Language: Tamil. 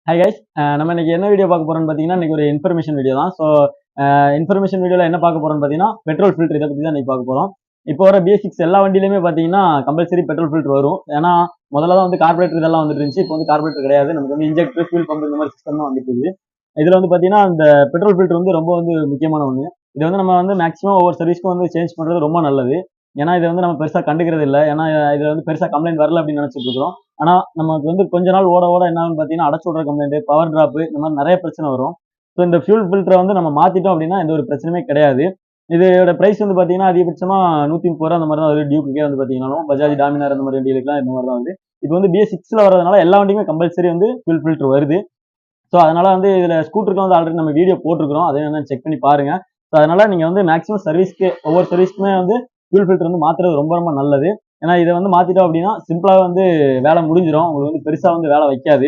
Hi guys. நம்ம இன்னைக்கு என்ன வீடியோ பார்க்க போறோம்னு பார்த்தீங்கன்னா, இன்னைக்கு ஒரு இன்ஃபர்மேஷன் வீடியோ தான். ஸோ இன்ஃபர்மேஷன் வீடியோல என்ன பார்க்க போறோம்னு பார்த்தீங்கன்னா, பெட்ரோல் ஃபில்டர் இத பத்தி தான் இன்னைக்கு பார்க்க போறோம். இப்போ வர BS6 எல்லா வண்டியிலுமே பார்த்தீங்கன்னா, கம்பல்சரி பெட்ரோல் ஃபில்டர் வரும். ஏன்னா, முதல்ல தான் வந்து கார்பரேட்டர் இதெல்லாம் வந்துட்டு இருந்துச்சு. இப்போ வந்து கார்பரேட்டர் கிடையாது. நமக்கு வந்து இன்ஜெக்டர், ஃபியூல் பம்ப் இந்த மாதிரி சிஸ்டம் தான் வந்துட்டு இருக்குது. இதுல வந்து பார்த்தீங்கன்னா, இந்த பெட்ரோல் ஃபில்டர் வந்து ரொம்ப வந்து முக்கியமான ஒண்ணு. இத வந்து நம்ம வந்து மேக்ஸிமம் ஒவ்வொரு சர்வீஸ்க்கும் வந்து சேஞ்ச் பண்றது ரொம்ப நல்லது. ஏன்னா, இத வந்து நம்ம பெருசா கண்டுக்கிறது இல்ல. ஏன்னா, இதுல வந்து பெருசா கம்ப்ளைண்ட் வரல அப்படின்னு நினைச்சிட்டு இருக்கிறோம். ஆனா, நமக்கு வந்து கொஞ்ச நாள் ஓட ஓட என்ன ஆகும்னு பார்த்தீங்கன்னா, அடைச்சு விடுற கம்ப்ளைண்ட், பவர் டிராப் இந்த மாதிரி நெறைய பிரச்சனை வரும். ஸோ இந்த ஃபியூல் ஃபில்டர வந்து நம்ம மாத்திட்டோம் அப்படின்னா, எந்த ஒரு பிரச்சனையுமே கிடையாது. இதோட பிரைஸ் வந்து பார்த்தீங்கன்னா, அதிகபட்சமா ரூ. 130 அந்த மாரி தான் வருது. டியூக்குக்கே வந்து பார்த்தீங்கன்னாலும், பஜாஜ் டாமினார் அந்த மாரி வண்டிகளுக்குலாம் இந்த மாரி தான் வருது. இப்போ வந்து BS6ல வரதுனால எல்லா வண்டியுமே கம்பல்சரி வந்து ஃபியூல் ஃபில்டர் வருது. ஸோ அதனால வந்து இதுல ஸ்கூட்டருக்கு வந்து ஆல்ரெடி நம்ம வீடியோ போட்டிருக்கிறோம். அதையும் வேணா செக் பண்ணி பாருங்க. ஸோ அதனால நீங்க வந்து மேக்ஸிமம் சர்வீஸ்க்கு ஒவ்வொரு சர்வீஸ்க்குமே வந்து ஃபியூல் ஃபில்டர் வந்து மாத்துறது ரொம்ப ரொம்ப நல்லது. ஏன்னா இத வந்து மாத்திட்டோம் அப்படின்னா, சிம்பிளா வந்து வேலை முடிஞ்சிரும். உங்களுக்கு வந்து பெருசா வந்து வேலை வைக்காது.